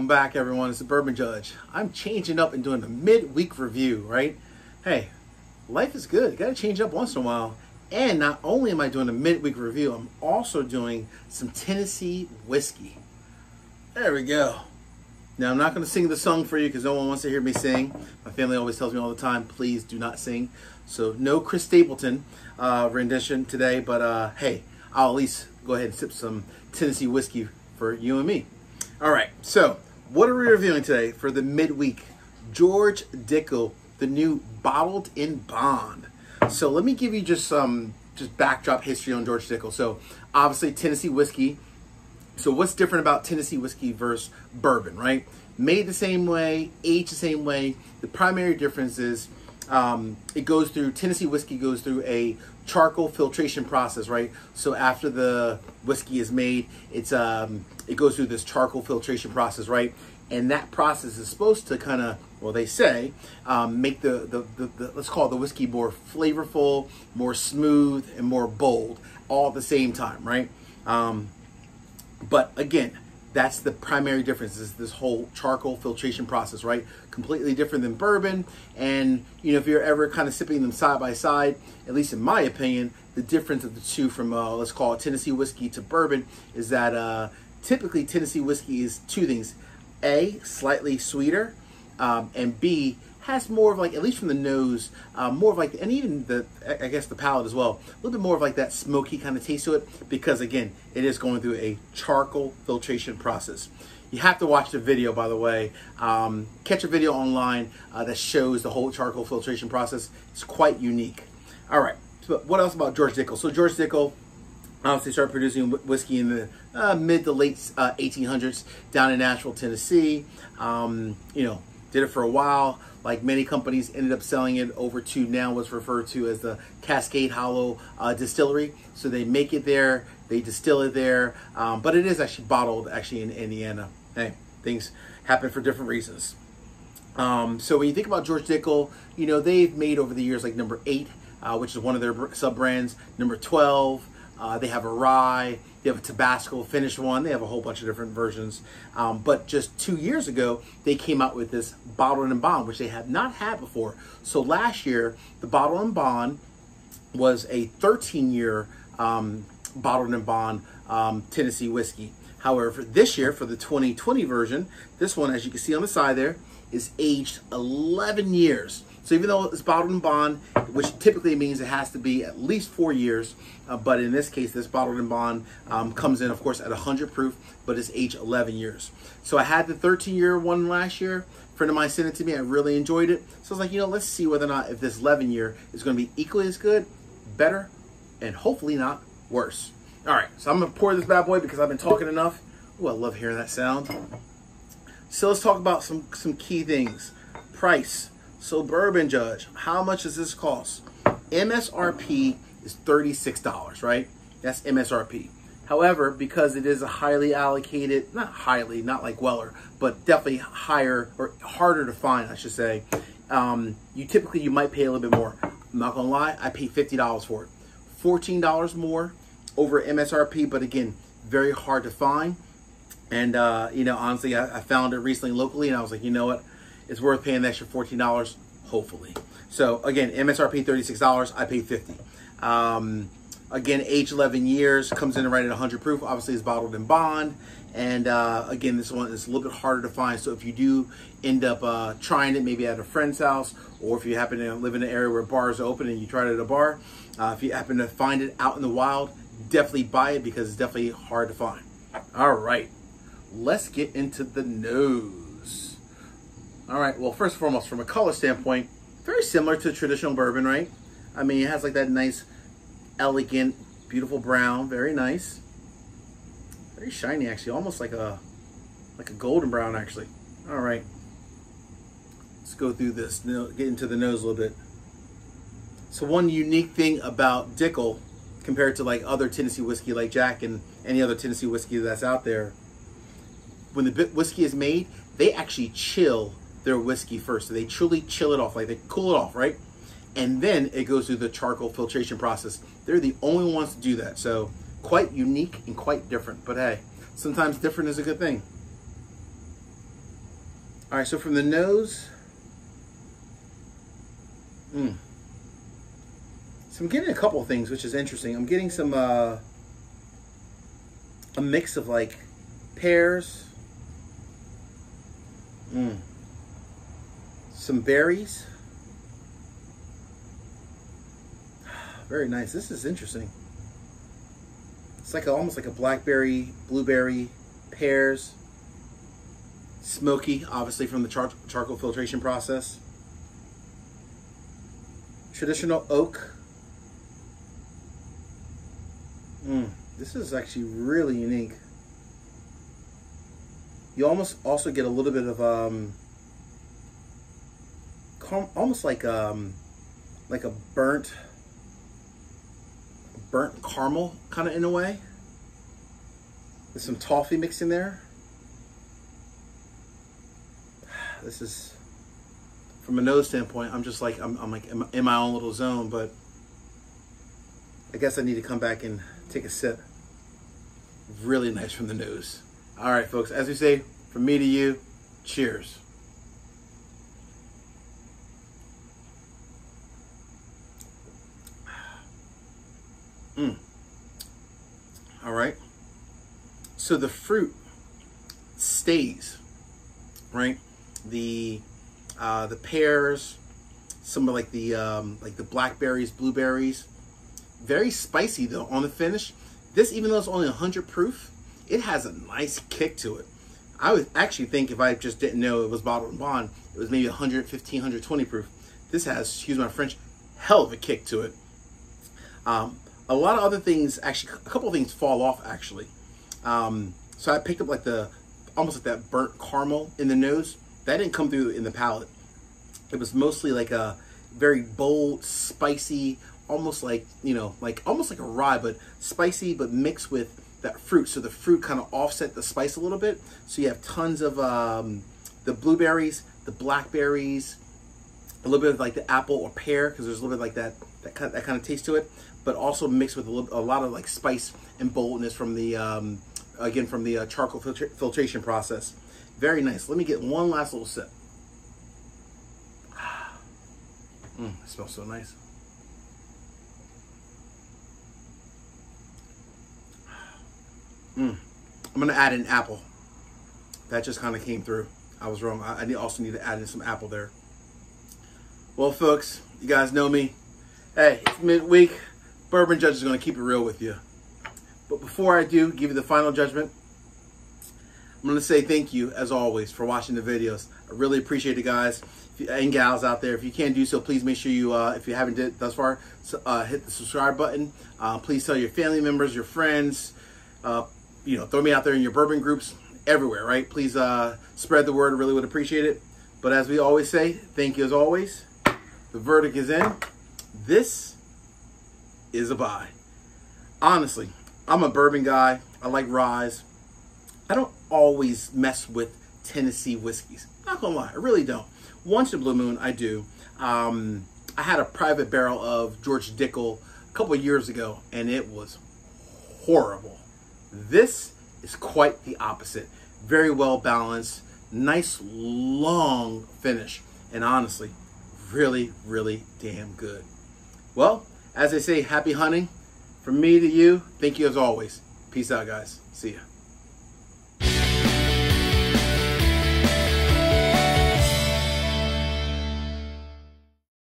Welcome back, everyone. It's the Bourbon Judge. I'm changing up and doing a midweek review, right? Hey, life is good. You got to change up once in a while. And not only am I doing a midweek review, I'm also doing some Tennessee whiskey. There we go. Now, I'm not going to sing the song for you because no one wants to hear me sing. My family always tells me all the time, please do not sing. So no Chris Stapleton rendition today, but hey, I'll at least go ahead and sip some Tennessee whiskey for you and me. All right, so what are we reviewing today for the midweek? George Dickel, the new Bottled in Bond. So let me give you just some backdrop history on George Dickel. So obviously Tennessee whiskey. So what's different about Tennessee whiskey versus bourbon, right? Made the same way, aged the same way. The primary difference is Tennessee whiskey goes through a charcoal filtration process, right? So after the whiskey is made, it goes through this charcoal filtration process, right? And that process is supposed to kind of, well, they say, make the let's call it the whiskey more flavorful, more smooth, and more bold, all at the same time, right? But again, that's the primary difference, is this whole charcoal filtration process, right? Completely different than bourbon. And, you know, if you're ever kind of sipping them side by side, at least in my opinion, the difference of the two from, let's call it Tennessee whiskey to bourbon, is that typically Tennessee whiskey is two things. A, slightly sweeter, and B, has more of like, at least from the nose, more of like, and even I guess the palate as well, a little bit more of like that smoky kind of taste to it, because again, it is going through a charcoal filtration process. You have to watch the video, by the way. Catch a video online that shows the whole charcoal filtration process. It's quite unique. All right, so what else about George Dickel? So George Dickel obviously started producing whiskey in the mid to late 1800s down in Nashville, Tennessee. You know, did it for a while. Like many companies, ended up selling it over to now what's referred to as the Cascade Hollow Distillery. So they make it there, they distill it there, but it is actually bottled actually in Indiana. Hey, things happen for different reasons. So when you think about George Dickel, you know, they've made over the years like number 8, which is one of their sub-brands, number 12, they have a rye, they have a Tabasco finished one, they have a whole bunch of different versions. But just 2 years ago, they came out with this Bottled in Bond, which they have not had before. So last year, the Bottled in Bond was a 13-year Bottled in Bond Tennessee whiskey. However, for this year, for the 2020 version, this one, as you can see on the side there, is aged 11 years. So even though it's Bottled in Bond, which typically means it has to be at least 4 years, but in this case, this Bottled in Bond comes in, of course, at 100 proof, but it's aged 11 years. So I had the 13-year one last year. A friend of mine sent it to me. I really enjoyed it. So I was like, you know, let's see whether or not if this 11-year is going to be equally as good, better, and hopefully not worse. All right, so I'm going to pour this bad boy because I've been talking enough. Oh, I love hearing that sound. So let's talk about some key things. Price. So Bourbon Judge, how much does this cost? MSRP is $36, right? That's MSRP. However, because it is a highly allocated, not highly, not like Weller, but definitely higher or harder to find, I should say, you might pay a little bit more. I'm not gonna lie, I paid $50 for it. $14 more over MSRP, but again, very hard to find. And you know, honestly, I found it recently locally, and I was like, you know what? It's worth paying the extra $14, hopefully. So again, MSRP $36, I paid $50. Again, age 11 years, comes in right at 100 proof. Obviously, it's Bottled in Bond. And again, this one is a little bit harder to find. So if you do end up trying it, maybe at a friend's house, or if you happen to live in an area where bars are open and you try it at a bar, if you happen to find it out in the wild, definitely buy it because it's definitely hard to find. All right, let's get into the nose. All right, well, first and foremost, from a color standpoint, very similar to traditional bourbon, right? I mean, it has like that nice, elegant, beautiful brown, very nice. Very shiny, actually, almost like a golden brown, actually. All right, let's go through this, get into the nose a little bit. So one unique thing about Dickel, compared to like other Tennessee whiskey like Jack and any other Tennessee whiskey that's out there, when the whiskey is made, they actually chill their whiskey first. So they truly chill it off, like they cool it off, right? And then it goes through the charcoal filtration process. They're the only ones to do that. So quite unique and quite different. But hey, sometimes different is a good thing. All right, so from the nose, so I'm getting a couple of things, which is interesting. I'm getting some, a mix of like pears, some berries. Very nice. This is interesting. It's like almost like a blackberry, blueberry, pears, smoky, obviously from the charcoal filtration process. Traditional oak. This is actually really unique. You almost also get a little bit of almost like a burnt caramel kind of in a way. There's some toffee mixed in there. This is, from a nose standpoint, I'm just like, I'm like in my own little zone, but I guess I need to come back and take a sip. Really nice from the nose. All right, folks, as we say, from me to you, cheers. All right. So the fruit stays, right? The pears, some of like the blackberries, blueberries, very spicy though on the finish. This, even though it's only 100 proof, it has a nice kick to it. I would actually think, if I just didn't know it was bottled in bond, it was maybe 115, 120 proof. This has, excuse my French, hell of a kick to it. A lot of other things, actually, a couple of things fall off actually. So I picked up like almost like that burnt caramel in the nose. That didn't come through in the palate. It was mostly like a very bold, spicy, almost like, you know, like almost like a rye, but spicy, but mixed with that fruit. So the fruit kind of offset the spice a little bit. So you have tons of the blueberries, the blackberries, a little bit of like the apple or pear, because there's a little bit like that kind of taste to it, but also mixed with a lot of like spice and boldness from the again from the charcoal filtration process. Very nice. Let me get one last little sip. It smells so nice. I'm gonna add an apple. That just kind of came through. I was wrong. I also need to add in some apple there. Well, folks, you guys know me. Hey, it's midweek. Bourbon Judge is gonna keep it real with you. But before I do give you the final judgment, I'm gonna say thank you, as always, for watching the videos. I really appreciate it, guys and gals out there. If you can do so, please make sure you, if you haven't did it thus far, hit the subscribe button. Please tell your family members, your friends, you know, throw me out there in your bourbon groups, everywhere, right? Please spread the word. I really would appreciate it. But as we always say, thank you as always. The verdict is in. This is a buy. Honestly, I'm a bourbon guy. I like ryes. I don't always mess with Tennessee whiskeys. Not gonna lie, I really don't. Once in a blue moon, I do. I had a private barrel of George Dickel a couple of years ago, and it was horrible. This is quite the opposite. Very well balanced, nice long finish, and honestly, really, really damn good. Well, as they say, happy hunting. From me to you, thank you as always. Peace out, guys. See ya.